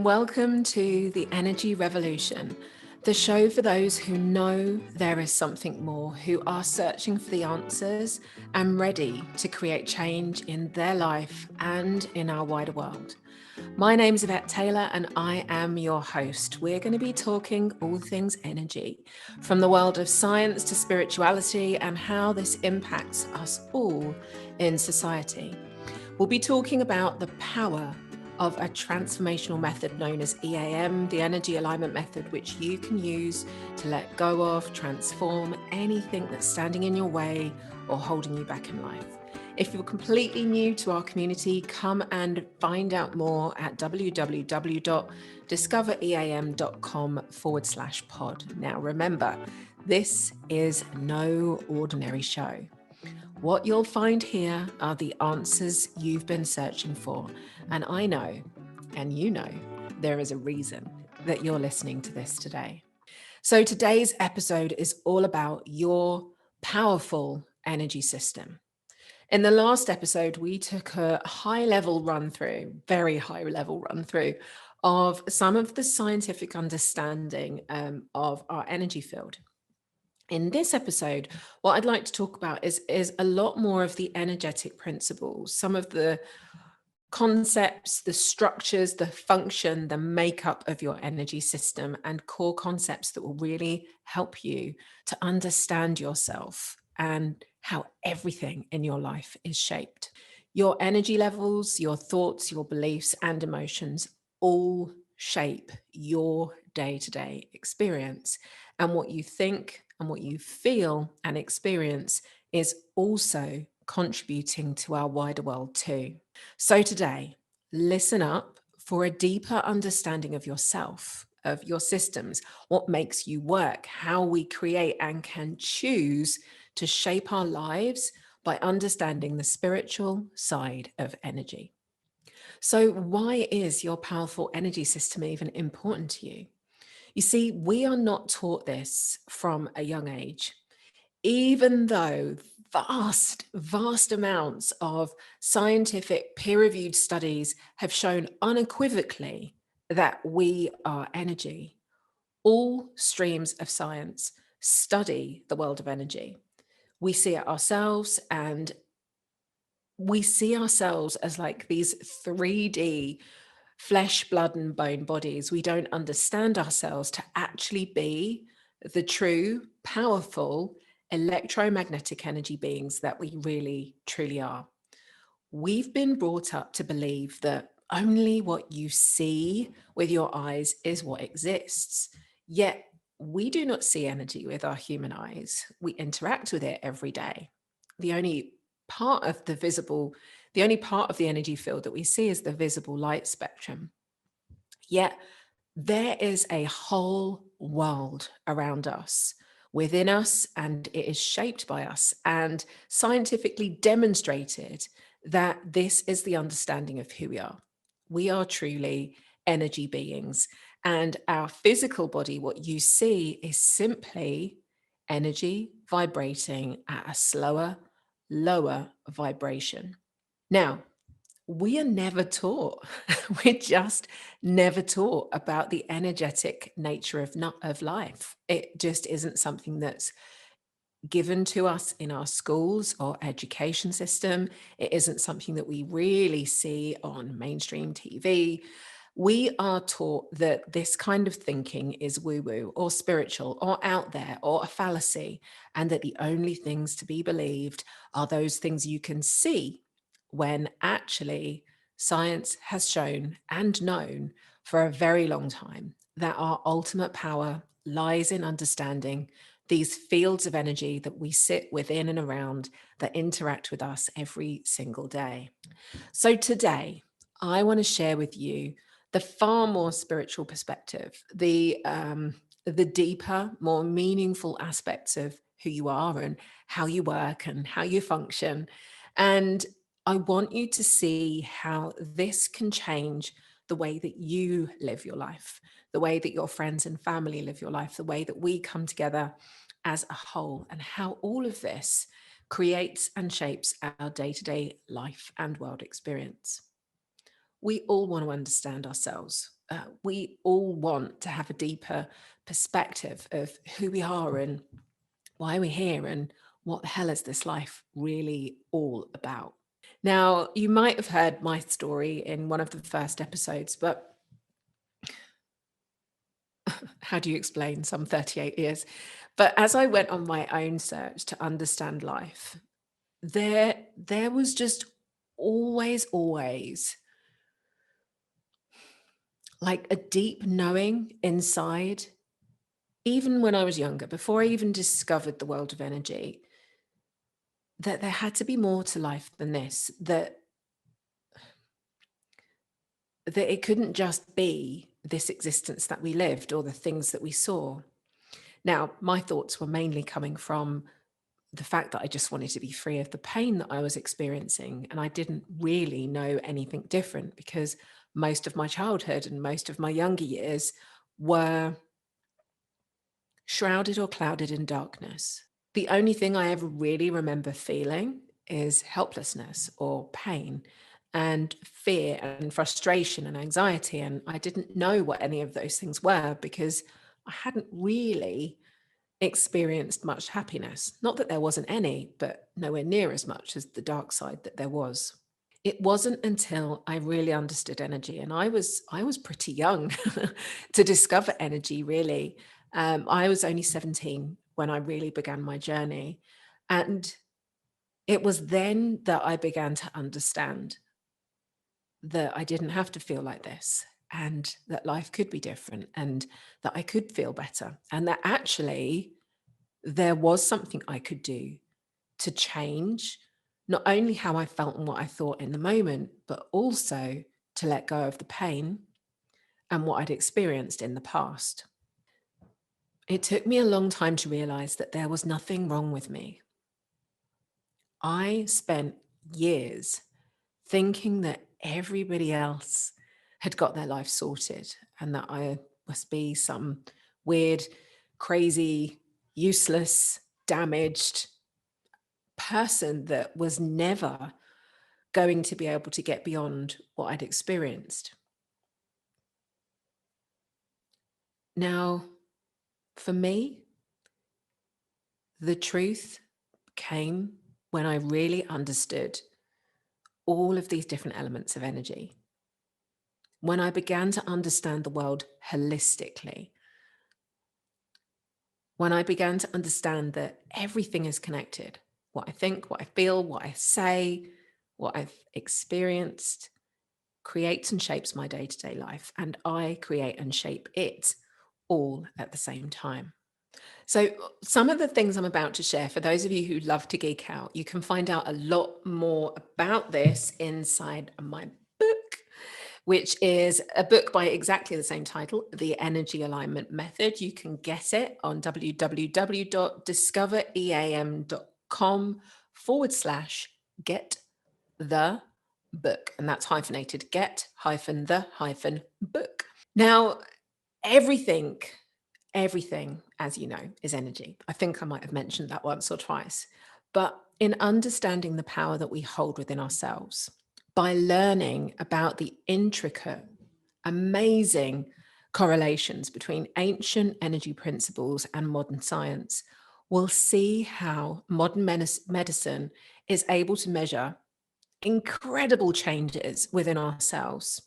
and welcome to The Energy Revolution, the show for those who know there is something more, who are searching for the answers and ready to create change in their life and in our wider world. My name is Yvette Taylor and I am your host. We're going to be talking all things energy, from the world of science to spirituality and how this impacts us all in society. We'll be talking about the power of a transformational method known as EAM, the energy alignment method, which you can use to let go of, transform anything that's standing in your way or holding you back in life. If you're completely new to our community, come and find out more at www.discoveream.com/pod. Now, remember, this is no ordinary show. What you'll find here are the answers you've been searching for. And I know, and you know, there is a reason that you're listening to this today. So today's episode is all about your powerful energy system. In the last episode, we took a high-level run-through, very high-level run-through of some of the scientific understanding of our energy field. In this episode, what I'd like to talk about is a lot more of the energetic principles, some of the concepts, the structures, the function, the makeup of your energy system, and core concepts that will really help you to understand yourself and how everything in your life is shaped. Your energy levels, your thoughts, your beliefs, and emotions all shape your day-to-day experience. And what you think and what you feel and experience is also contributing to our wider world too. So today, listen up for a deeper understanding of yourself, of your systems, what makes you work, how we create and can choose to shape our lives by understanding the spiritual side of energy. So why is your powerful energy system even important to you? You see, we are not taught this from a young age, even though vast amounts of scientific peer-reviewed studies have shown unequivocally that we are energy. All streams of science study the world of energy. We see it ourselves, and we see ourselves as like these 3D flesh, blood, and bone bodies. We don't understand ourselves to actually be the true, powerful, electromagnetic energy beings that we really, truly are. We've been brought up to believe that only what you see with your eyes is what exists. Yet we do not see energy with our human eyes. We interact with it every day. The only part of the energy field that we see is the visible light spectrum. Yet there is a whole world around us, within us, and it is shaped by us, and scientifically demonstrated that this is the understanding of who we are. We are truly energy beings, and our physical body, what you see, is simply energy vibrating at a slower, lower vibration. Now, we are never taught, we're just never taught about the energetic nature of life. It just isn't something that's given to us in our schools or education system. It isn't something that we really see on mainstream TV. We are taught that this kind of thinking is woo-woo or spiritual or out there or a fallacy, and that the only things to be believed are those things you can see, when actually science has shown and known for a very long time that our ultimate power lies in understanding these fields of energy that we sit within and around, that interact with us every single day. So today, I want to share with you the far more spiritual perspective, the deeper, more meaningful aspects of who you are and how you work and how you function. And I want you to see how this can change the way that you live your life, the way that your friends and family live your life, the way that we come together as a whole, and how all of this creates and shapes our day-to-day life and world experience. We all want to understand ourselves we all want to have a deeper perspective of who we are and why we're here and what the hell is this life really all about. Now, you might have heard my story in one of the first episodes, but how do you explain some 38 years? But as I went on my own search to understand life, there was just always like a deep knowing inside, even when I was younger, before I even discovered the world of energy, that there had to be more to life than this, that it couldn't just be this existence that we lived or the things that we saw. Now, my thoughts were mainly coming from the fact that I just wanted to be free of the pain that I was experiencing. And I didn't really know anything different because most of my childhood and most of my younger years were shrouded or clouded in darkness. The only thing I ever really remember feeling is helplessness or pain and fear and frustration and anxiety. And I didn't know what any of those things were because I hadn't really experienced much happiness. Not that there wasn't any, but nowhere near as much as the dark side that there was. It wasn't until I really understood energy, and I was pretty young to discover energy, really. I was only 17 when I really began my journey. And it was then that I began to understand that I didn't have to feel like this and that life could be different and that I could feel better and that actually there was something I could do to change not only how I felt and what I thought in the moment, but also to let go of the pain and what I'd experienced in the past. It took me a long time to realize that there was nothing wrong with me. I spent years thinking that everybody else had got their life sorted and that I must be some weird, crazy, useless, damaged person that was never going to be able to get beyond what I'd experienced. Now, for me, the truth came when I really understood all of these different elements of energy. When I began to understand the world holistically, when I began to understand that everything is connected, what I think, what I feel, what I say, what I've experienced creates and shapes my day-to-day life, and I create and shape it all at the same time. So, some of the things I'm about to share, for those of you who love to geek out, you can find out a lot more about this inside my book, which is a book by exactly the same title, The Energy Alignment Method. You can get it on www.discoveream.com/get the book. And that's hyphenated, get hyphen the hyphen book. Now, everything, everything, as you know, is energy. I think I might have mentioned that once or twice. But in understanding the power that we hold within ourselves, by learning about the intricate, amazing correlations between ancient energy principles and modern science, we'll see how modern medicine is able to measure incredible changes within ourselves,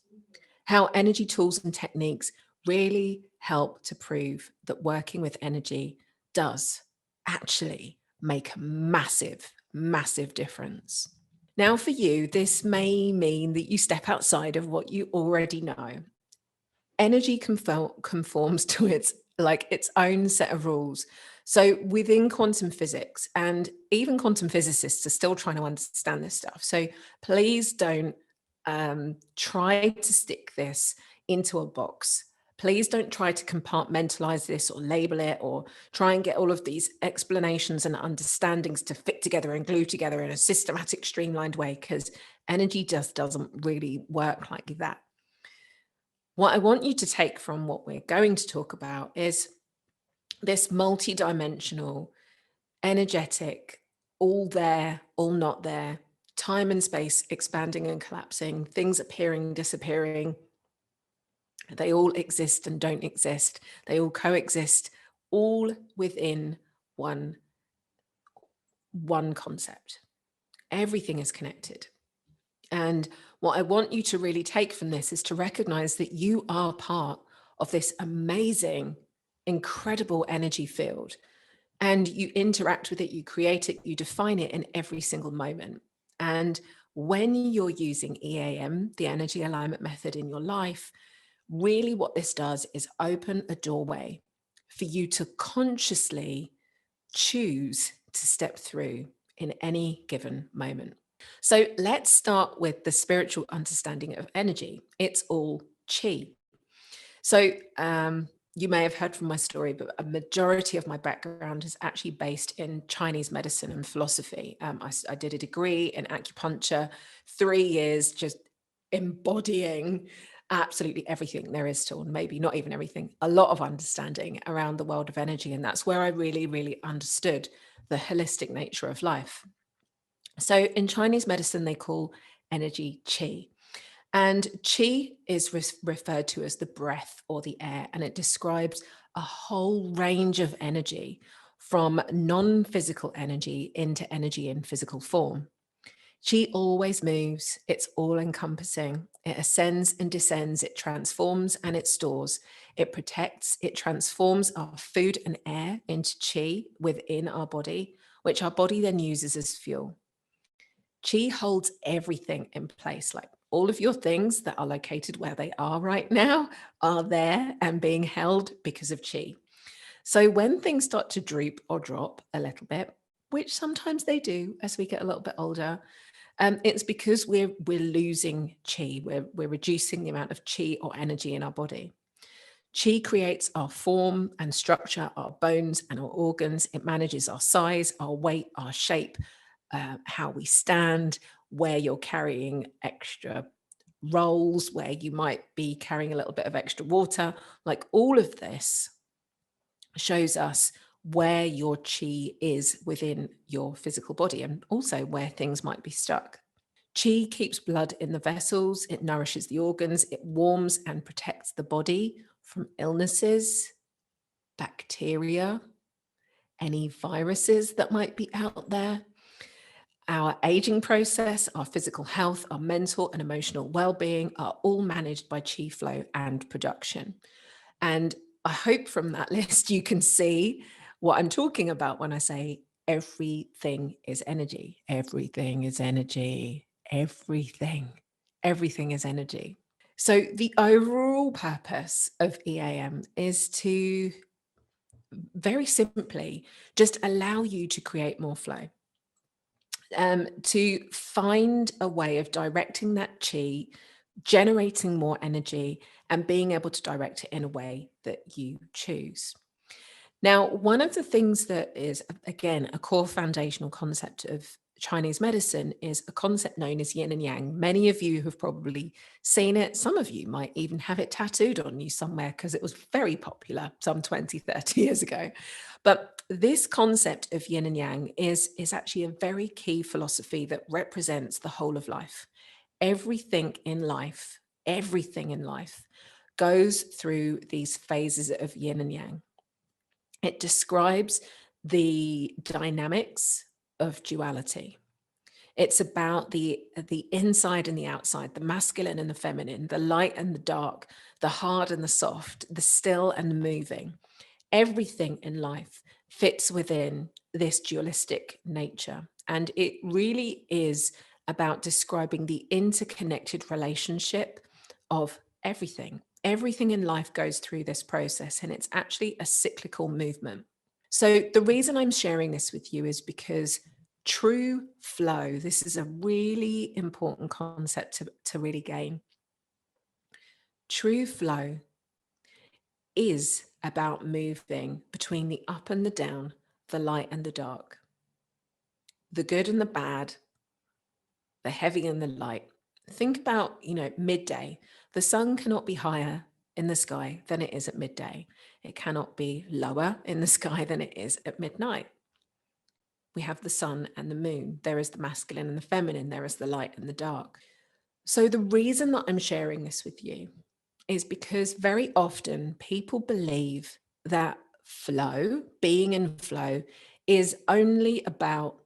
how energy tools and techniques really help to prove that working with energy does actually make a massive, massive difference. Now, for you, this may mean that you step outside of what you already know. Energy conforms to its own set of rules. So within quantum physics, and even quantum physicists are still trying to understand this stuff. So please don't try to stick this into a box. Please don't try to compartmentalize this or label it or try and get all of these explanations and understandings to fit together and glue together in a systematic, streamlined way, because energy just doesn't really work like that. What I want you to take from what we're going to talk about is this multi-dimensional, energetic, all there, all not there, time and space expanding and collapsing, things appearing, disappearing, They all exist and don't exist. They all coexist, all within one concept. Everything is connected. And what I want you to really take from this is to recognize that you are part of this amazing, incredible energy field. And you interact with it, you create it, you define it in every single moment. And when you're using EAM, the energy alignment method in your life, really what this does is open a doorway for you to consciously choose to step through in any given moment. So let's start with the spiritual understanding of energy. It's all chi. So you may have heard from my story, but a majority of my background is actually based in Chinese medicine and philosophy. I did a degree in acupuncture, 3 years just embodying absolutely everything there is to, or maybe not even everything, a lot of understanding around the world of energy. And that's where I really, really understood the holistic nature of life. So in Chinese medicine, they call energy qi. And qi is referred to as the breath or the air, and it describes a whole range of energy from non-physical energy into energy in physical form. Qi always moves, it's all encompassing. It ascends and descends, it transforms and it stores. It protects, it transforms our food and air into qi within our body, which our body then uses as fuel. Qi holds everything in place, like all of your things that are located where they are right now are there and being held because of qi. So when things start to droop or drop a little bit, which sometimes they do as we get a little bit older, it's because we're losing qi. We're reducing the amount of qi or energy in our body. Qi creates our form and structure, our bones and our organs. It manages our size, our weight, our shape, how we stand, where you're carrying extra rolls, where you might be carrying a little bit of extra water. Like all of this shows us where your qi is within your physical body and also where things might be stuck. Qi keeps blood in the vessels, it nourishes the organs, it warms and protects the body from illnesses, bacteria, any viruses that might be out there. Our aging process, our physical health, our mental and emotional well-being are all managed by qi flow and production. And I hope from that list you can see what I'm talking about when I say everything is energy. Everything is energy. Everything is energy. So the overall purpose of EAM is to very simply just allow you to create more flow. To find a way of directing that chi, generating more energy, and being able to direct it in a way that you choose. Now, one of the things that is, again, a core foundational concept of Chinese medicine is a concept known as Yin and Yang. Many of you have probably seen it. Some of you might even have it tattooed on you somewhere because it was very popular some 20, 30 years ago. But this concept of Yin and Yang is actually a very key philosophy that represents the whole of life. Everything in life goes through these phases of Yin and Yang. It describes the dynamics of duality. It's about the inside and the outside, the masculine and the feminine, the light and the dark, the hard and the soft, the still and the moving. Everything in life fits within this dualistic nature. And it really is about describing the interconnected relationship of everything. Everything in life goes through this process, and it's actually a cyclical movement. So the reason I'm sharing this with you is because true flow, this is a really important concept to really gain. True flow is about moving between the up and the down, the light and the dark, the good and the bad, the heavy and the light. Think about, midday. The sun cannot be higher in the sky than it is at midday. It cannot be lower in the sky than it is at midnight. We have the sun and the moon. There is the masculine and the feminine. There is the light and the dark. So the reason that I'm sharing this with you is because very often people believe that flow, being in flow, is only about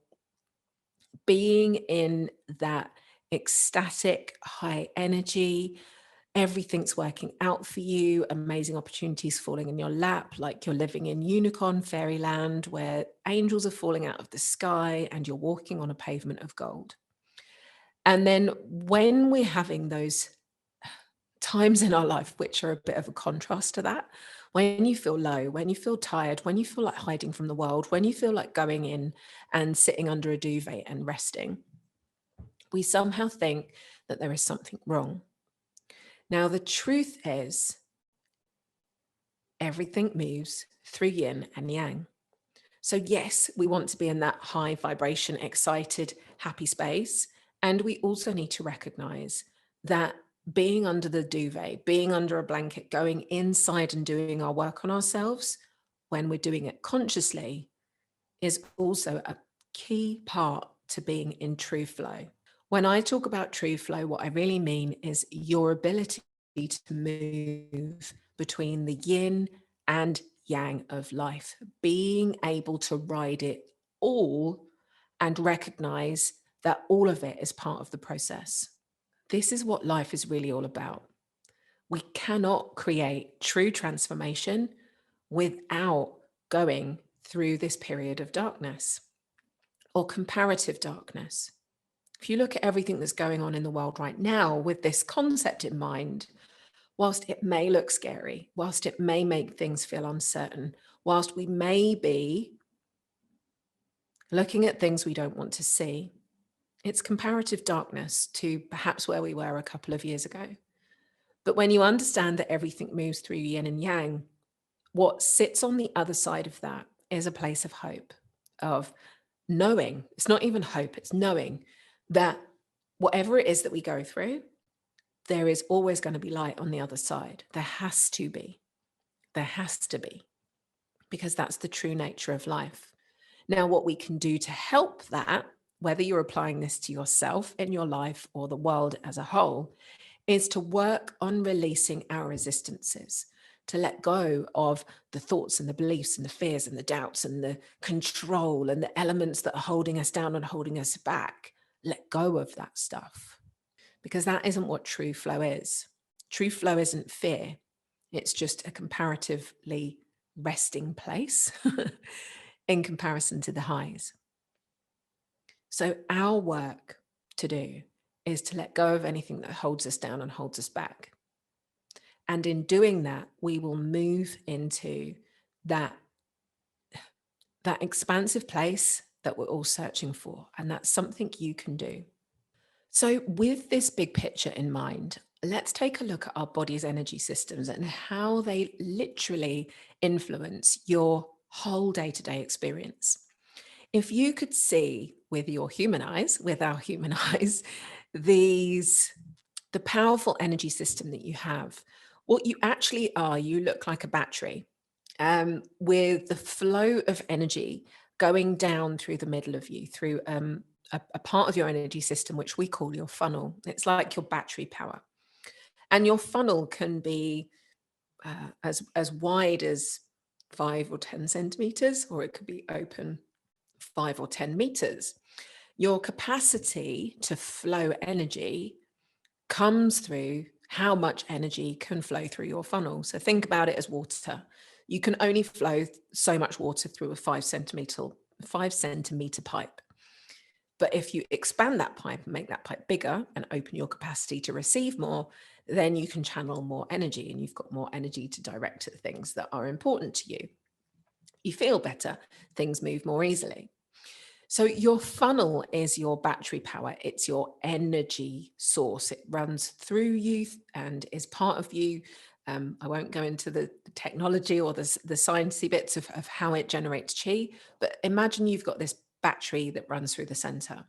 being in that ecstatic high energy. Everything's working out for you, amazing opportunities falling in your lap, like you're living in unicorn fairyland where angels are falling out of the sky and you're walking on a pavement of gold. And then when we're having those times in our life which are a bit of a contrast to that, when you feel low, when you feel tired, when you feel like hiding from the world, when you feel like going in and sitting under a duvet and resting, we somehow think that there is something wrong. Now, the truth is, everything moves through yin and yang. So, yes, we want to be in that high vibration, excited, happy space. And we also need to recognize that being under the duvet, being under a blanket, going inside and doing our work on ourselves when we're doing it consciously is also a key part to being in true flow. When I talk about true flow, what I really mean is your ability to move between the yin and yang of life, being able to ride it all and recognize that all of it is part of the process. This is what life is really all about. We cannot create true transformation without going through this period of darkness or comparative darkness. If you look at everything that's going on in the world right now with this concept in mind, whilst it may look scary, whilst it may make things feel uncertain, whilst we may be looking at things we don't want to see, it's comparative darkness to perhaps where we were a couple of years ago. But when you understand that everything moves through yin and yang, what sits on the other side of that is a place of hope, of knowing, it's not even hope, it's knowing that whatever it is that we go through, there is always going to be light on the other side. There has to be. There has to be, because that's the true nature of life. Now, what we can do to help that, whether you're applying this to yourself in your life or the world as a whole, is to work on releasing our resistances, to let go of the thoughts and the beliefs and the fears and the doubts and the control and the elements that are holding us down and holding us back. Let go of that stuff, because that isn't what true flow is. True flow isn't fear. It's just a comparatively resting place in comparison to the highs. So our work to do is to let go of anything that holds us down and holds us back. And in doing that, we will move into that expansive place that we're all searching for. And that's something you can do. So with this big picture in mind, let's take a look at our body's energy systems and how they literally influence your whole day-to-day experience. If you could see with your human eyes, with our human eyes, the powerful energy system that you have, what you actually are, you look like a battery with the flow of energy going down through the middle of you, through a part of your energy system, which we call your funnel. It's like your battery power. And your funnel can be as wide as 5 or 10 centimeters, or it could be open 5 or 10 meters. Your capacity to flow energy comes through how much energy can flow through your funnel. So think about it as water. You can only flow so much water through a 5 centimeter pipe. But if you expand that pipe and make that pipe bigger and open your capacity to receive more, then you can channel more energy, and you've got more energy to direct to the things that are important to you. You feel better, things move more easily. So your funnel is your battery power. It's your energy source. It runs through you and is part of you. I won't go into the technology or the sciencey bits of how it generates chi, but imagine you've got this battery that runs through the center.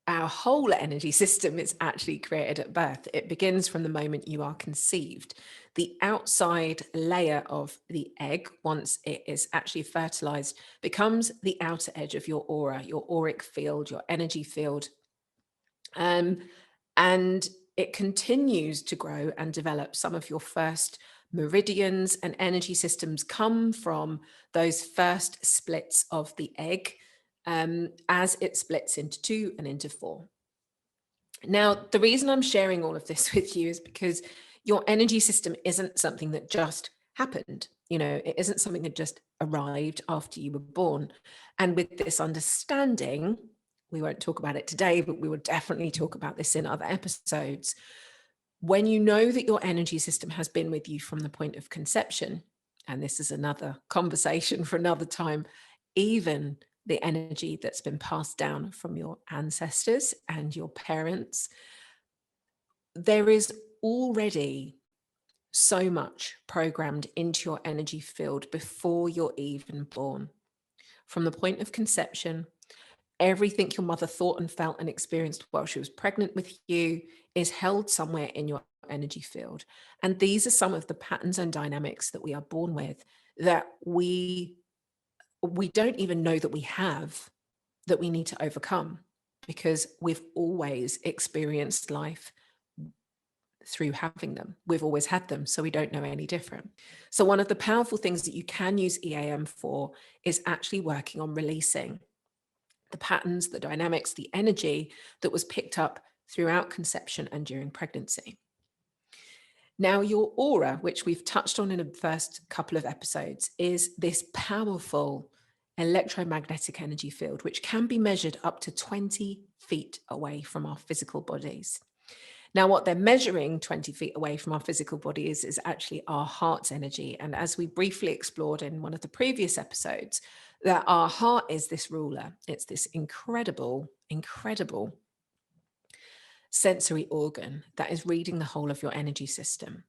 Our whole energy system is actually created at birth. It begins from the moment you are conceived. The outside layer of the egg, once it is actually fertilized, becomes the outer edge of your aura, your auric field, your energy field. And it continues to grow and develop. Some of your first meridians and energy systems come from those first splits of the egg, as it splits into 2 and into 4. Now, the reason I'm sharing all of this with you is because your energy system isn't something that just happened. It isn't something that just arrived after you were born. And with this understanding, we won't talk about it today, but we will definitely talk about this in other episodes. When you know that your energy system has been with you from the point of conception, and this is another conversation for another time, even the energy that's been passed down from your ancestors and your parents, there is already so much programmed into your energy field before you're even born. From the point of conception, everything your mother thought and felt and experienced while she was pregnant with you is held somewhere in your energy field. And these are some of the patterns and dynamics that we are born with that we don't even know that we have, that we need to overcome, because we've always experienced life through having them. We've always had them, so we don't know any different. So one of the powerful things that you can use EAM for is actually working on releasing the patterns, the dynamics, the energy that was picked up throughout conception and during pregnancy. Now, your aura, which we've touched on in the first couple of episodes, is this powerful electromagnetic energy field, which can be measured up to 20 feet away from our physical bodies. Now, what they're measuring 20 feet away from our physical body is actually our heart's energy. And as we briefly explored in one of the previous episodes, that our heart is this ruler. It's this incredible, incredible sensory organ that is reading the whole of your energy system.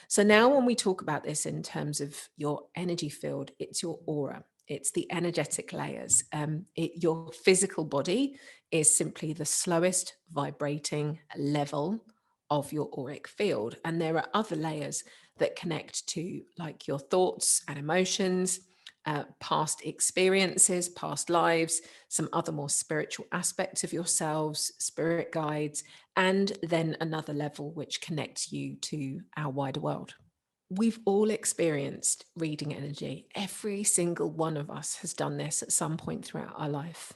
So now when we talk about this in terms of your energy field, it's your aura. It's the energetic layers. Your physical body is simply the slowest vibrating level of your auric field. And there are other layers that connect to, like, your thoughts and emotions, past experiences, past lives, some other more spiritual aspects of yourselves, spirit guides, and then another level which connects you to our wider world. We've all experienced reading energy. Every single one of us has done this at some point throughout our life.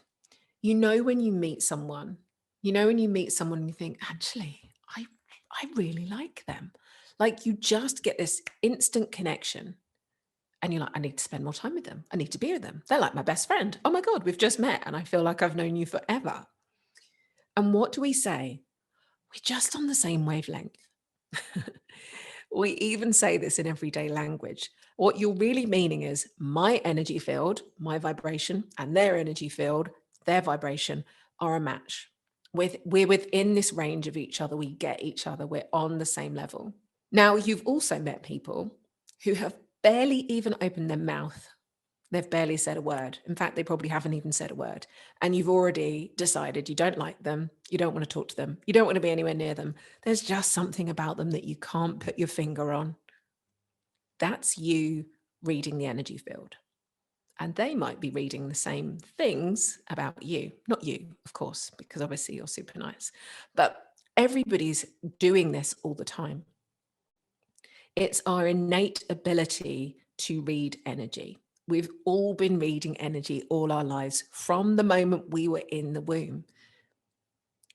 When you meet someone, when you meet someone and you think, actually, I really like them. Like, you just get this instant connection and you're like, I need to spend more time with them. I need to be with them. They're like my best friend. Oh my God, we've just met and I feel like I've known you forever. And what do we say? We're just on the same wavelength. We even say this in everyday language. What you're really meaning is my energy field, my vibration, and their energy field, their vibration, are a match. We're within this range of each other. We get each other. We're on the same level. Now, you've also met people who have barely even opened their mouth. They've barely said a word. In fact, they probably haven't even said a word. And you've already decided you don't like them. You don't want to talk to them. You don't want to be anywhere near them. There's just something about them that you can't put your finger on. That's you reading the energy field. And they might be reading the same things about you. Not you, of course, because obviously you're super nice. But everybody's doing this all the time. It's our innate ability to read energy. We've all been reading energy all our lives from the moment we were in the womb.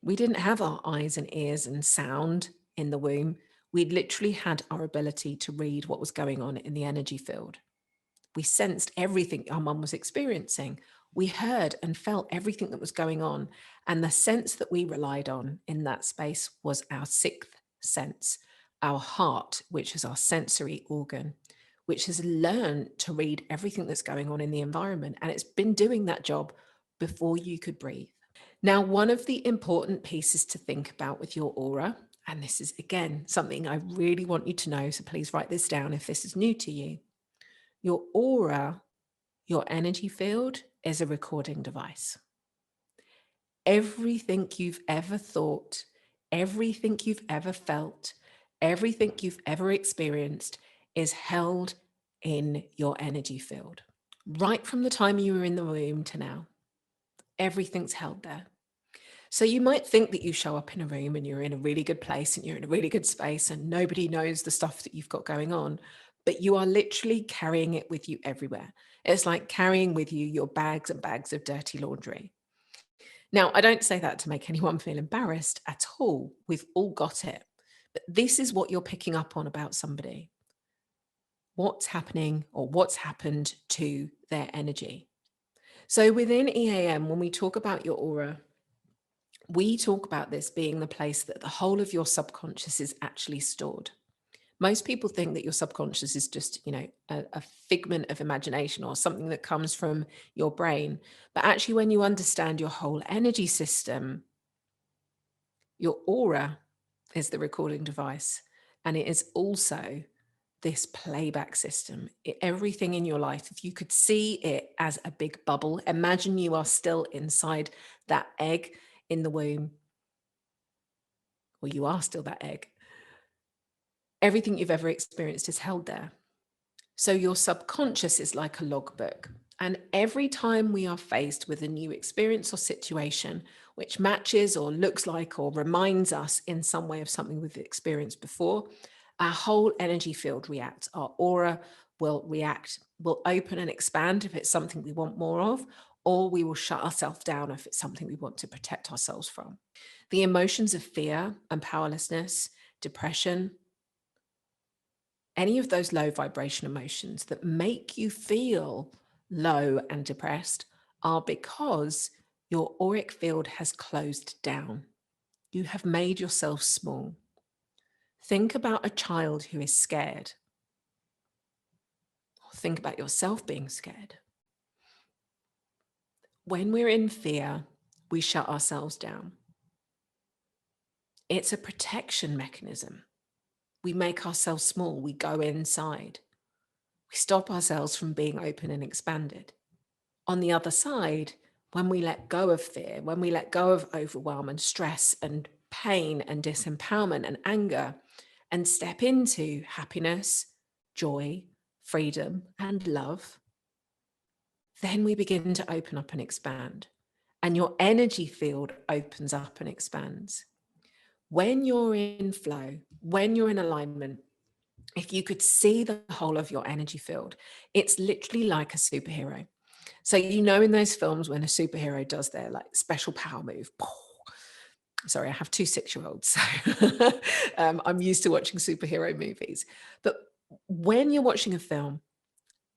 We didn't have our eyes and ears and sound in the womb. We literally had our ability to read what was going on in the energy field. We sensed everything our mum was experiencing. We heard and felt everything that was going on. And the sense that we relied on in that space was our sixth sense, our heart, which is our sensory organ, which has learned to read everything that's going on in the environment. And it's been doing that job before you could breathe. Now, one of the important pieces to think about with your aura, and this is, again, something I really want you to know, so please write this down if this is new to you. Your aura, your energy field, is a recording device. Everything you've ever thought, everything you've ever felt, everything you've ever experienced is held in your energy field. Right from the time you were in the womb to now, everything's held there. So you might think that you show up in a room and you're in a really good place and you're in a really good space and nobody knows the stuff that you've got going on, but you are literally carrying it with you everywhere. It's like carrying with you your bags and bags of dirty laundry. Now, I don't say that to make anyone feel embarrassed at all. We've all got it. But this is what you're picking up on about somebody. What's happening or what's happened to their energy. So within EAM, when we talk about your aura, we talk about this being the place that the whole of your subconscious is actually stored. Most people think that your subconscious is just, a figment of imagination or something that comes from your brain. But actually, when you understand your whole energy system, your aura is the recording device. And it is also this playback system. Everything in your life, if you could see it as a big bubble, imagine you are still inside that egg in the womb, or you are still that egg. Everything you've ever experienced is held there. So your subconscious is like a logbook. And every time we are faced with a new experience or situation which matches or looks like or reminds us in some way of something we've experienced before, our whole energy field reacts. Our aura will react, will open and expand if it's something we want more of, or we will shut ourselves down if it's something we want to protect ourselves from. The emotions of fear and powerlessness, depression, any of those low vibration emotions that make you feel low and depressed are because your auric field has closed down. You have made yourself small. Think about a child who is scared. Or think about yourself being scared. When we're in fear, we shut ourselves down. It's a protection mechanism. We make ourselves small. We go inside. We stop ourselves from being open and expanded. On the other side, when we let go of fear, when we let go of overwhelm and stress and pain and disempowerment and anger, and step into happiness, joy, freedom, and love, then we begin to open up and expand. And your energy field opens up and expands. When you're in flow, when you're in alignment, if you could see the whole of your energy field, it's literally like a superhero. So, in those films when a superhero does their like special power move, sorry, I have 2 6-year-olds, so I'm used to watching superhero movies. But when you're watching a film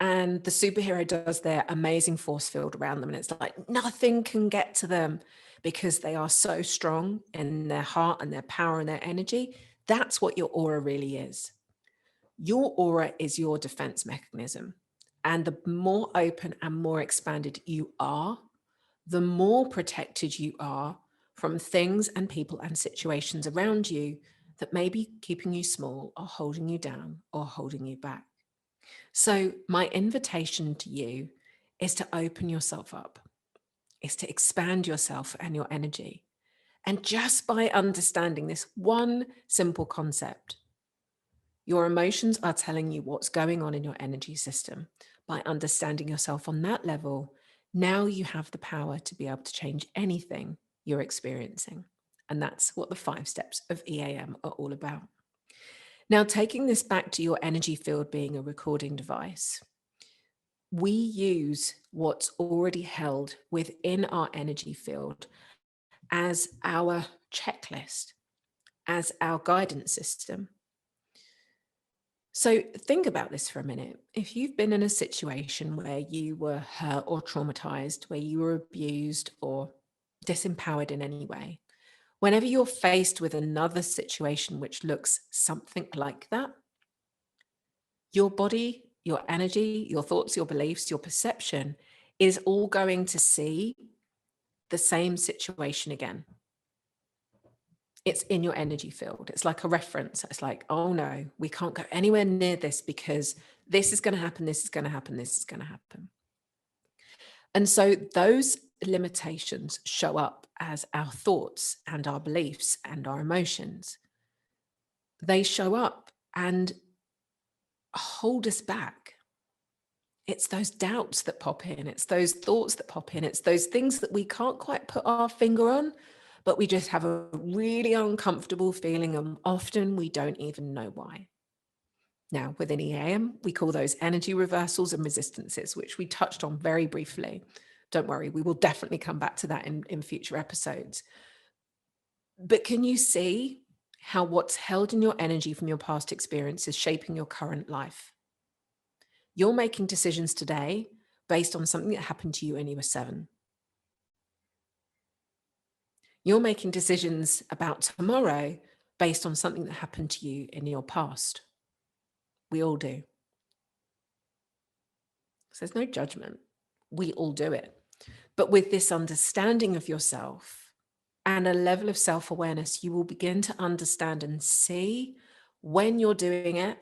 and the superhero does their amazing force field around them, and it's like nothing can get to them because they are so strong in their heart and their power and their energy, that's what your aura really is. Your aura is your defense mechanism. And the more open and more expanded you are, the more protected you are from things and people and situations around you that may be keeping you small or holding you down or holding you back. So my invitation to you is to open yourself up, is to expand yourself and your energy. And just by understanding this one simple concept, your emotions are telling you what's going on in your energy system. By understanding yourself on that level, now you have the power to be able to change anything you're experiencing. And that's what the 5 steps of EAM are all about. Now, taking this back to your energy field being a recording device, we use what's already held within our energy field as our checklist, as our guidance system. So think about this for a minute. If you've been in a situation where you were hurt or traumatized, where you were abused or disempowered in any way, whenever you're faced with another situation which looks something like that, your body, your energy, your thoughts, your beliefs, your perception is all going to see the same situation again. It's in your energy field. It's like a reference. It's like, oh no, we can't go anywhere near this because this is going to happen, this is going to happen, this is going to happen. And so those limitations show up as our thoughts and our beliefs and our emotions. They show up and hold us back. It's those doubts that pop in. It's those thoughts that pop in. It's those things that we can't quite put our finger on, but we just have a really uncomfortable feeling, and often we don't even know why. Now, within EAM, we call those energy reversals and resistances, which we touched on very briefly. Don't worry, we will definitely come back to that in future episodes. But can you see how what's held in your energy from your past experience is shaping your current life? You're making decisions today based on something that happened to you when you were 7. You're making decisions about tomorrow based on something that happened to you in your past. We all do. So there's no judgment. We all do it. But with this understanding of yourself and a level of self-awareness, you will begin to understand and see when you're doing it,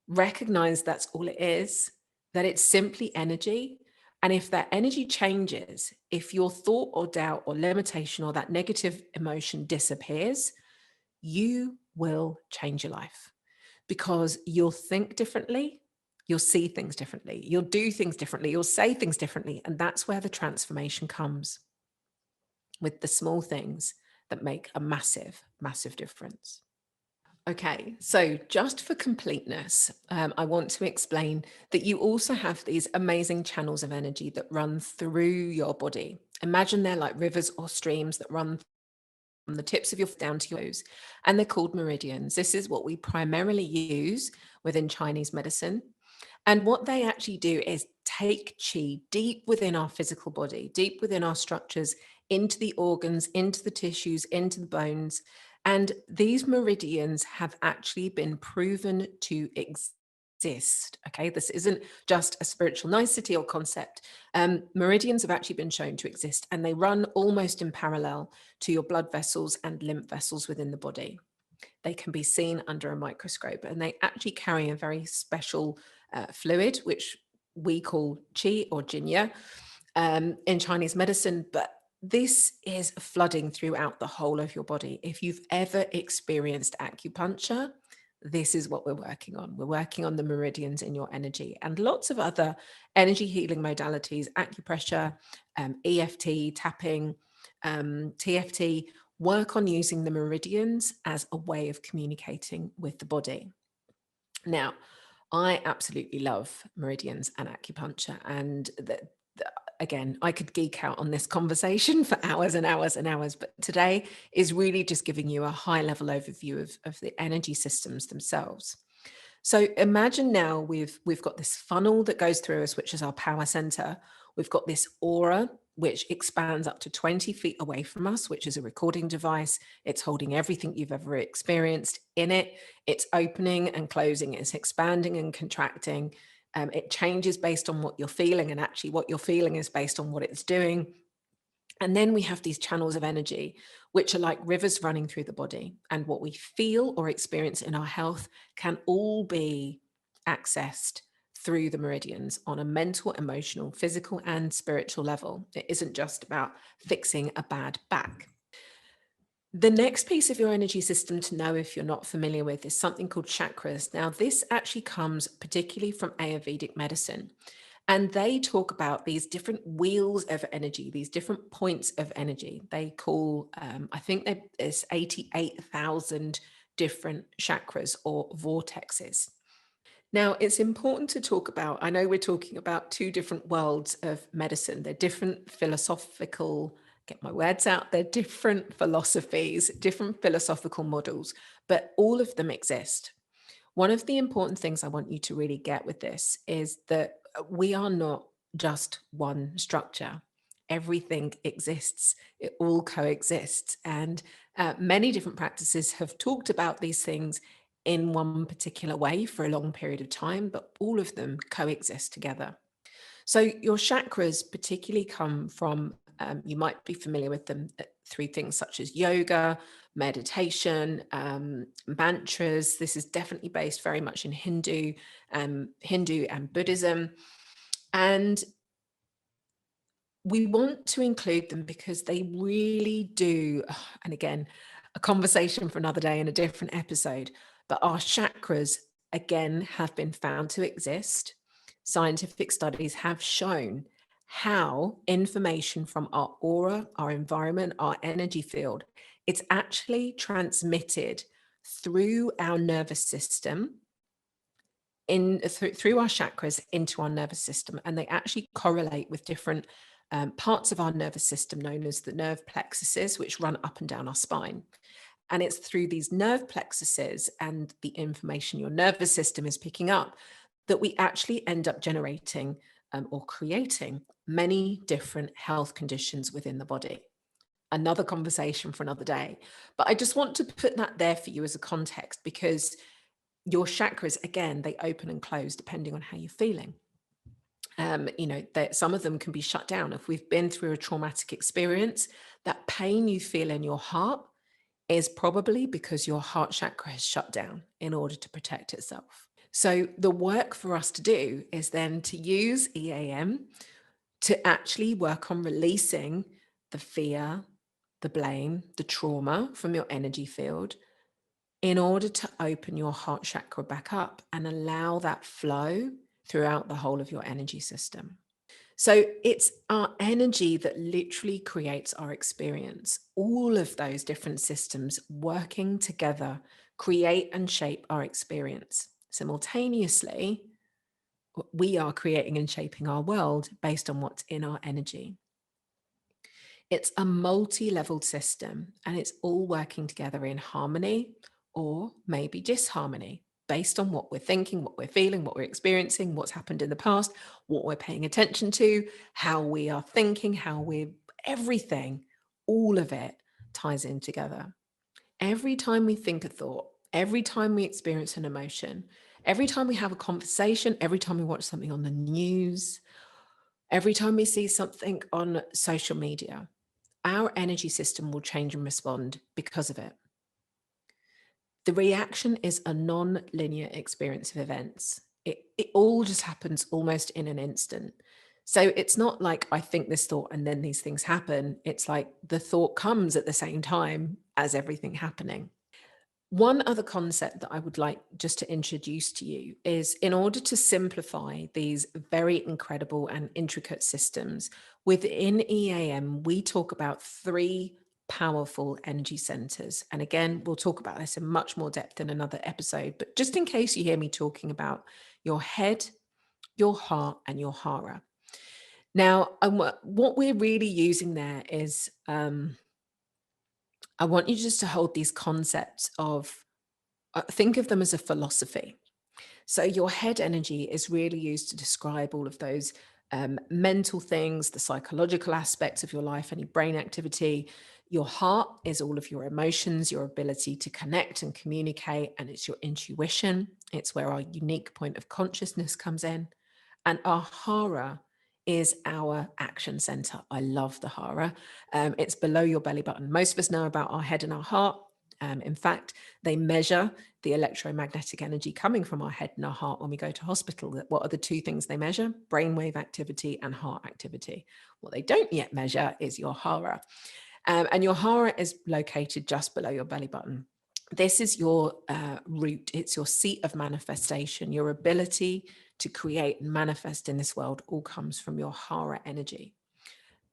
recognize that's all it is, that it's simply energy. And if that energy changes, if your thought or doubt or limitation or that negative emotion disappears, you will change your life, because you'll think differently, you'll see things differently, you'll do things differently, you'll say things differently. And that's where the transformation comes, with the small things that make a massive, massive difference. Okay, so just for completeness, I want to explain that you also have these amazing channels of energy that run through your body. Imagine they're like rivers or streams that run from the tips of your foot down to your toes, and they're called meridians. This is what we primarily use within Chinese medicine. And what they actually do is take chi deep within our physical body, deep within our structures, into the organs, into the tissues, into the bones. And these meridians have actually been proven to exist. Okay, this isn't just a spiritual nicety or concept. Meridians have actually been shown to exist, and they run almost in parallel to your blood vessels and lymph vessels within the body. They can be seen under a microscope, and they actually carry a very special fluid, which we call qi or jinya in Chinese medicine. But this is flooding throughout the whole of your body. If you've ever experienced acupuncture, this is what we're working on. We're working on the meridians in your energy, and lots of other energy healing modalities, acupressure, EFT, tapping, TFT, work on using the meridians as a way of communicating with the body. Now, I absolutely love meridians and acupuncture, and again, I could geek out on this conversation for hours and hours and hours, but today is really just giving you a high level overview of the energy systems themselves. So imagine now we've got this funnel that goes through us, which is our power center. We've got this aura, which expands up to 20 feet away from us, which is a recording device. It's holding everything you've ever experienced in it. It's opening and closing. It's expanding and contracting. It changes based on what you're feeling, and actually what you're feeling is based on what it's doing. And then we have these channels of energy, which are like rivers running through the body. And what we feel or experience in our health can all be accessed through the meridians on a mental, emotional, physical, and spiritual level. It isn't just about fixing a bad back. The next piece of your energy system to know, if you're not familiar with, is something called chakras. Now, this actually comes particularly from Ayurvedic medicine. And they talk about these different wheels of energy, these different points of energy. They call, I think there's 88,000 different chakras or vortexes. Now, it's important to talk about, I know we're talking about two different worlds of medicine. They're different philosophical, get my words out, they're different philosophies, different philosophical models, but all of them exist. One of the important things I want you to really get with this is that we are not just one structure. Everything exists, it all coexists. And many different practices have talked about these things in one particular way for a long period of time, but all of them coexist together. So your chakras particularly come from, you might be familiar with them through things such as yoga, meditation, mantras. This is definitely based very much in Hindu and Buddhism. And we want to include them because they really do, and again, a conversation for another day in a different episode, but our chakras, again, have been found to exist. Scientific studies have shown how information from our aura, our environment, our energy field, it's actually transmitted through our nervous system, through our chakras into our nervous system, and they actually correlate with different parts of our nervous system known as the nerve plexuses, which run up and down our spine. And it's through these nerve plexuses and the information your nervous system is picking up that we actually end up generating or creating many different health conditions within the body. Another conversation for another day. But I just want to put that there for you as a context, because your chakras, again, they open and close depending on how you're feeling. Some of them can be shut down. If we've been through a traumatic experience, that pain you feel in your heart is probably because your heart chakra has shut down in order to protect itself. So the work for us to do is then to use EAM to actually work on releasing the fear, the blame, the trauma from your energy field in order to open your heart chakra back up and allow that flow throughout the whole of your energy system. So it's our energy that literally creates our experience. All of those different systems working together create and shape our experience. Simultaneously, we are creating and shaping our world based on what's in our energy. It's a multi-leveled system, and it's all working together in harmony or maybe disharmony based on what we're thinking, what we're feeling, what we're experiencing, what's happened in the past, what we're paying attention to, how we are thinking, everything, all of it ties in together. Every time we think a thought, every time we experience an emotion, every time we have a conversation, every time we watch something on the news, every time we see something on social media, our energy system will change and respond because of it. The reaction is a non-linear experience of events. It all just happens almost in an instant. So it's not like I think this thought and then these things happen. It's like the thought comes at the same time as everything happening. One other concept that I would like just to introduce to you is, in order to simplify these very incredible and intricate systems, within EAM, we talk about 3 powerful energy centers. And again, we'll talk about this in much more depth in another episode, but just in case you hear me talking about your head, your heart, and your hara. Now, what we're really using there is, I want you just to hold these concepts of, think of them as a philosophy. So your head energy is really used to describe all of those mental things, the psychological aspects of your life, any brain activity. Your heart is all of your emotions, your ability to connect and communicate, and it's your intuition. It's where our unique point of consciousness comes in. And our hara is our action center. I love the hara. It's below your belly button. Most of us know about our head and our heart. In fact, they measure the electromagnetic energy coming from our head and our heart when we go to hospital. What are the 2 things they measure? Brainwave activity and heart activity. What they don't yet measure is your hara. And your hara is located just below your belly button. This is your root. It's your seat of manifestation. Your ability to create and manifest in this world all comes from your hara energy.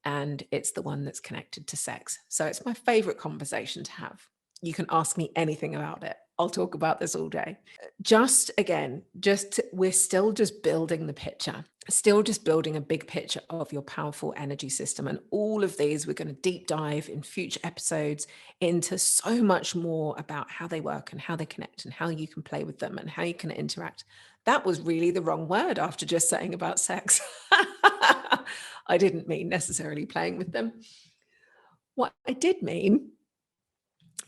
And it's the one that's connected to sex. So it's my favorite conversation to have. You can ask me anything about it. I'll talk about this all day. We're still just building the picture, still just building a big picture of your powerful energy system. And all of these, we're going to deep dive in future episodes into so much more about how they work and how they connect and how you can play with them and how you can interact. That was really the wrong word after just saying about sex. I didn't mean necessarily playing with them. What I did mean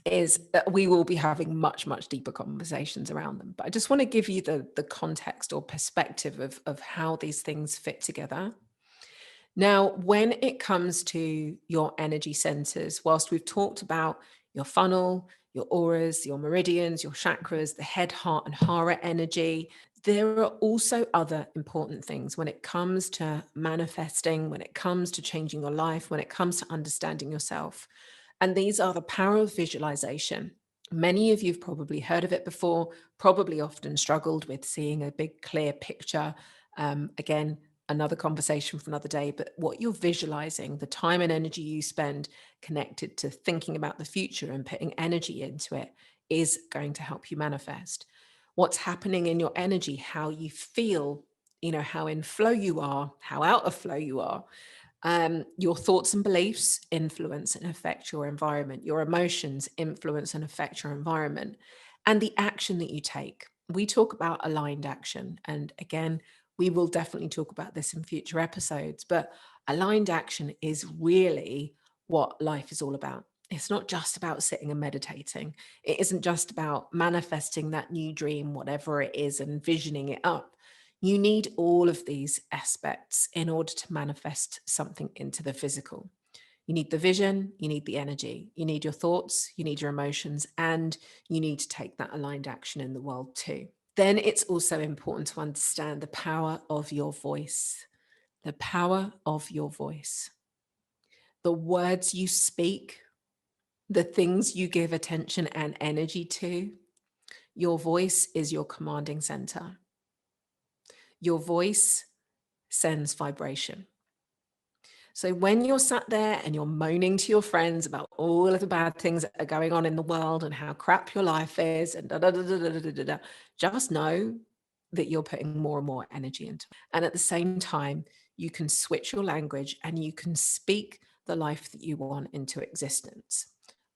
is that we will be having much, much deeper conversations around them. But I just want to give you the context or perspective of how these things fit together. Now, when it comes to your energy centers, whilst we've talked about your funnel, your auras, your meridians, your chakras, the head, heart, and hara energy, there are also other important things when it comes to manifesting, when it comes to changing your life, when it comes to understanding yourself. And these are the power of visualization. Many of you have probably heard of it before, probably often struggled with seeing a big, clear picture. Again, another conversation for another day, but what you're visualizing, the time and energy you spend connected to thinking about the future and putting energy into it is going to help you manifest. What's happening in your energy, how you feel, how in flow you are, how out of flow you are. Your thoughts and beliefs influence and affect your environment. Your emotions influence and affect your environment. And the action that you take. We talk about aligned action. And again, we will definitely talk about this in future episodes. But aligned action is really what life is all about. It's not just about sitting and meditating. It isn't just about manifesting that new dream, whatever it is, and visioning it up. You need all of these aspects in order to manifest something into the physical. You need the vision, you need the energy, you need your thoughts, you need your emotions, and you need to take that aligned action in the world too. Then it's also important to understand the power of your voice. The power of your voice. The words you speak, the things you give attention and energy to. Your voice is your commanding center. Your voice sends vibration. So when you're sat there and you're moaning to your friends about all of the bad things that are going on in the world and how crap your life is and just know that you're putting more and more energy into it. And at the same time, you can switch your language and you can speak the life that you want into existence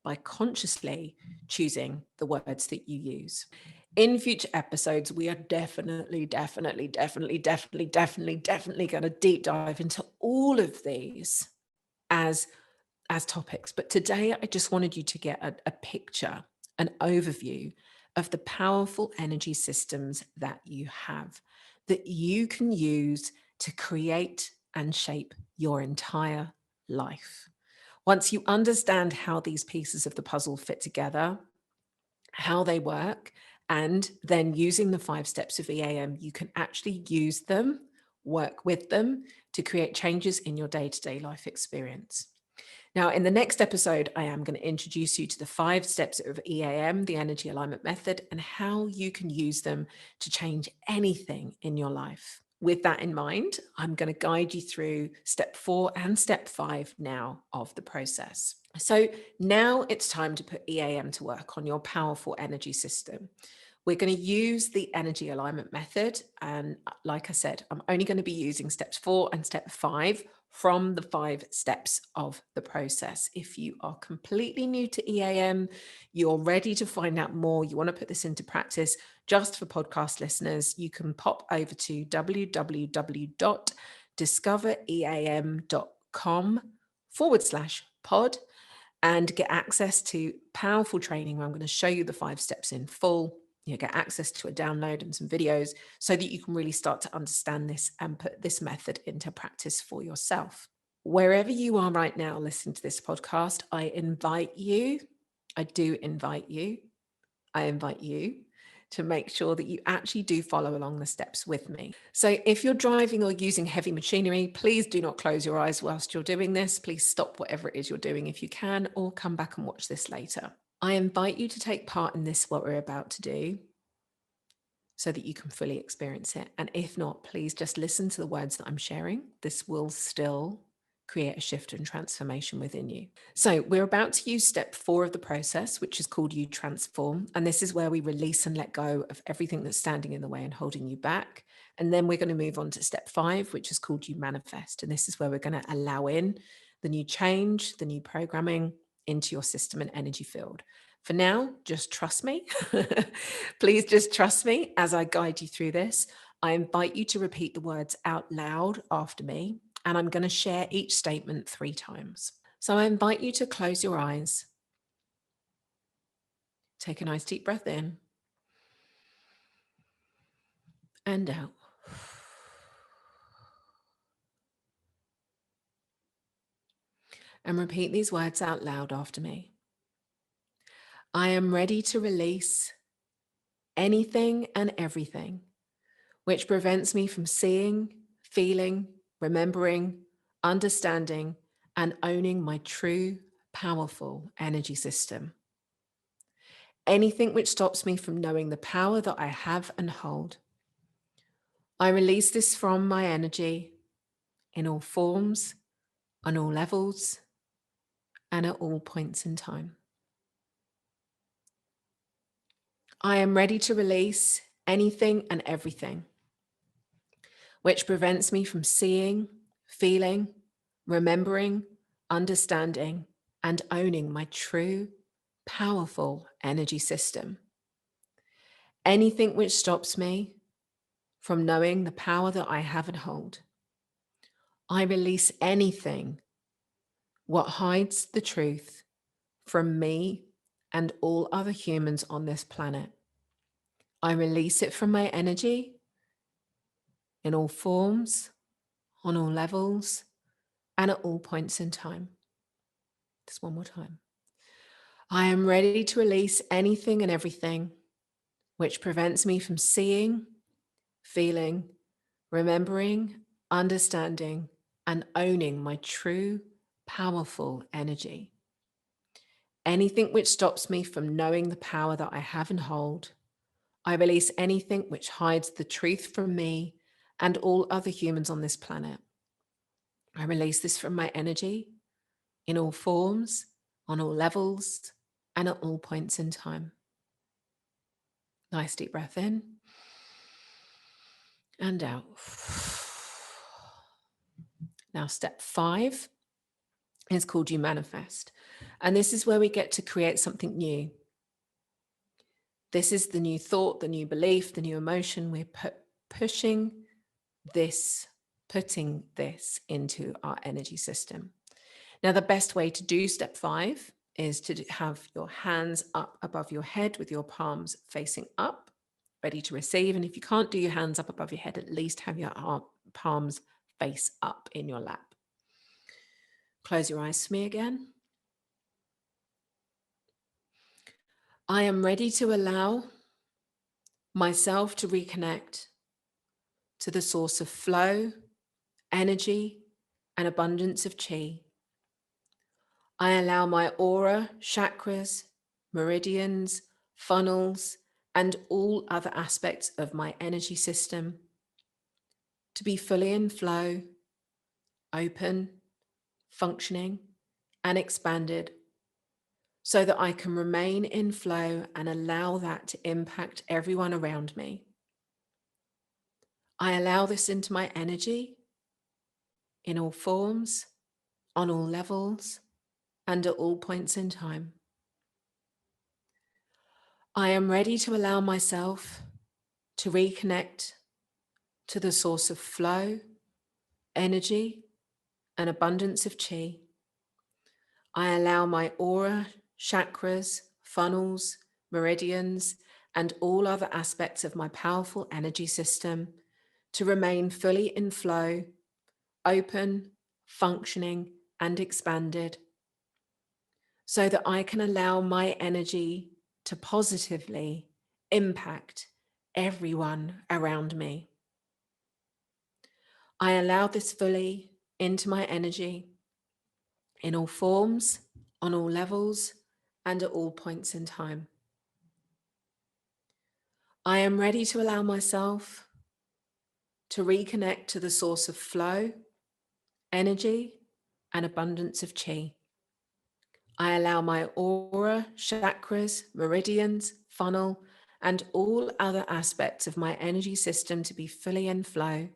by consciously choosing the words that you use. In future episodes, we are definitely going to deep dive into all of these as topics. But today, I just wanted you to get a picture, an overview of the powerful energy systems that you have, that you can use to create and shape your entire life. Once you understand how these pieces of the puzzle fit together, how they work, and then using the 5 steps of EAM, you can actually use them, work with them to create changes in your day-to-day life experience. Now, in the next episode, I am going to introduce you to the 5 steps of EAM, the energy alignment method, and how you can use them to change anything in your life. With that in mind, I'm going to guide you through step 4 and step 5 now of the process. So now it's time to put EAM to work on your powerful energy system. We're going to use the energy alignment method. And like I said, I'm only going to be using steps 4 and step 5 from the 5 steps of the process. If you are completely new to EAM, you're ready to find out more, you want to put this into practice, just for podcast listeners, you can pop over to www.discoveream.com/pod and get access to powerful training where I'm going to show you the 5 steps in full. You get access to a download and some videos so that you can really start to understand this and put this method into practice for yourself. Wherever you are right now listening to this podcast, I invite you to make sure that you actually do follow along the steps with me. So if you're driving or using heavy machinery, please do not close your eyes whilst you're doing this. Please stop whatever it is you're doing if you can, or come back and watch this later. I invite you to take part in this, what we're about to do, so that you can fully experience it. And if not, please just listen to the words that I'm sharing. This will still create a shift and transformation within you. So we're about to use step 4 of the process, which is called You Transform. And this is where we release and let go of everything that's standing in the way and holding you back. And then we're going to move on to step 5, which is called You Manifest. And this is where we're going to allow in the new change, the new programming into your system and energy field. For now, just trust me. Please just trust me as I guide you through this. I invite you to repeat the words out loud after me, and I'm going to share each statement 3 times. So I invite you to close your eyes. Take a nice deep breath in and out. And repeat these words out loud after me. I am ready to release anything and everything which prevents me from seeing, feeling, remembering, understanding, and owning my true, powerful energy system. Anything which stops me from knowing the power that I have and hold. I release this from my energy in all forms, on all levels, and at all points in time. I am ready to release anything and everything which prevents me from seeing, feeling, remembering, understanding, and owning my true, powerful energy system. Anything which stops me from knowing the power that I have and hold. I release anything what hides the truth from me and all other humans on this planet. I release it from my energy in all forms, on all levels, and at all points in time. Just one more time. I am ready to release anything and everything which prevents me from seeing, feeling, remembering, understanding, and owning my true, powerful energy. Anything which stops me from knowing the power that I have and hold. I release anything which hides the truth from me and all other humans on this planet. I release this from my energy in all forms, on all levels, and at all points in time. Nice deep breath in and out. Now, step 5 is called You Manifest. And this is where we get to create something new. This is the new thought, the new belief, the new emotion. We're putting this into our energy system. Now, the best way to do step 5 is to have your hands up above your head with your palms facing up, ready to receive. And if you can't do your hands up above your head, at least have your palms face up in your lap. Close your eyes for me again. I am ready to allow myself to reconnect to the source of flow, energy, and abundance of chi. I allow my aura, chakras, meridians, funnels, and all other aspects of my energy system to be fully in flow, open, functioning, and expanded, so that I can remain in flow and allow that to impact everyone around me. I allow this into my energy in all forms, on all levels, and at all points in time. I am ready to allow myself to reconnect to the source of flow, energy, and abundance of chi. I allow my aura, chakras, funnels, meridians, and all other aspects of my powerful energy system to remain fully in flow, open, functioning, and expanded, so that I can allow my energy to positively impact everyone around me. I allow this fully into my energy in all forms, on all levels, and at all points in time. I am ready to allow myself to reconnect to the source of flow, energy, and abundance of chi. I allow my aura, chakras, meridians, funnel, and all other aspects of my energy system to be fully in flow.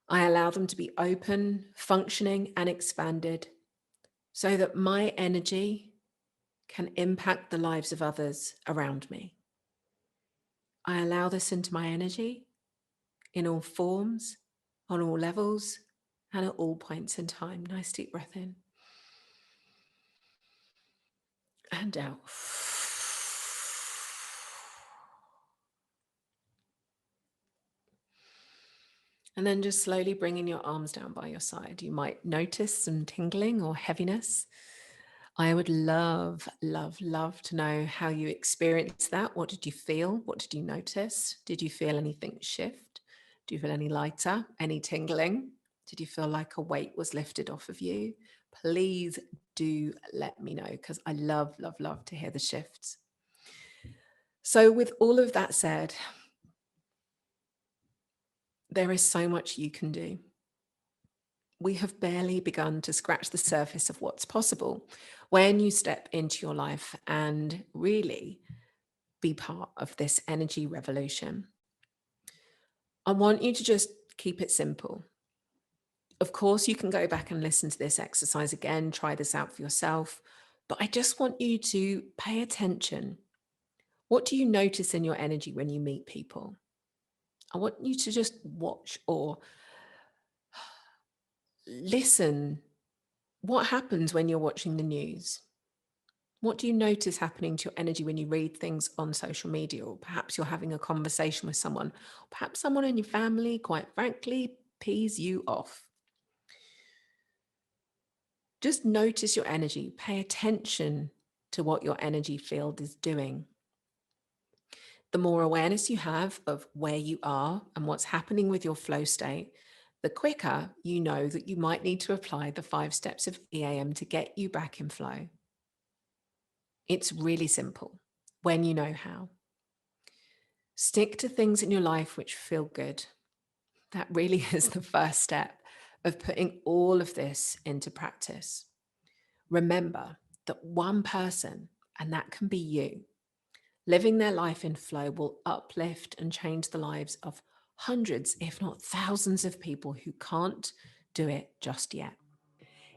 I allow them to be open, functioning, and expanded, so that my energy can impact the lives of others around me. I allow this into my energy in all forms, on all levels, and at all points in time. Nice deep breath in and out. And then just slowly bringing your arms down by your side. You might notice some tingling or heaviness. I would love, love, love to know how you experienced that. What did you feel? What did you notice? Did you feel anything shift? Do you feel any lighter, any tingling? Did you feel like a weight was lifted off of you? Please do let me know, because I love, love, love to hear the shifts. So with all of that said, There is so much you can do. We have barely begun to scratch the surface of what's possible when you step into your life and really be part of this energy revolution. I want you to just keep it simple. Of course, you can go back and listen to this exercise again, try this out for yourself, but I just want you to pay attention. What do you notice in your energy when you meet people? I want you to just watch or listen. What happens when you're watching the news? What do you notice happening to your energy when you read things on social media? Or perhaps you're having a conversation with someone. Perhaps someone in your family, quite frankly, pees you off. Just notice your energy. Pay attention to what your energy field is doing. The more awareness you have of where you are and what's happening with your flow state, the quicker you know that you might need to apply the 5 steps of EAM to get you back in flow. It's really simple when you know how. Stick to things in your life which feel good. That really is the first step of putting all of this into practice. Remember that one person, and that can be you, living their life in flow will uplift and change the lives of hundreds, if not thousands of people who can't do it just yet.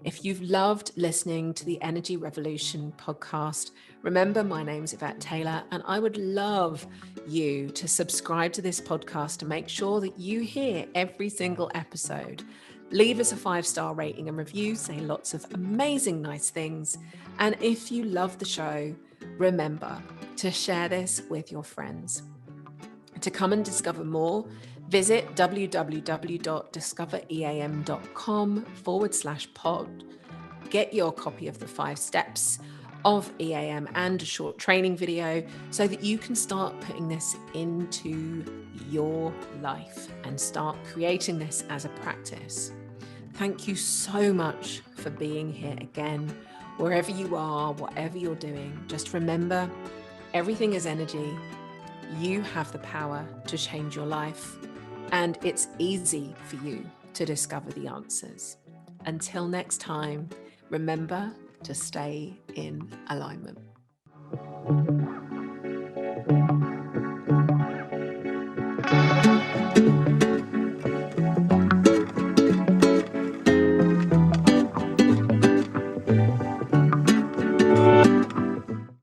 If you've loved listening to the Energy Revolution podcast, remember my name's Yvette Taylor, and I would love you to subscribe to this podcast to make sure that you hear every single episode. Leave us a 5-star rating and review, say lots of amazing, nice things. And if you love the show, remember to share this with your friends. To come and discover more, visit www.discoveream.com/pod. Get your copy of the 5 steps of EAM and a short training video so that you can start putting this into your life and start creating this as a practice. Thank you so much for being here again. Wherever you are, whatever you're doing, just remember everything is energy. You have the power to change your life, and it's easy for you to discover the answers. Until next time, remember to stay in alignment.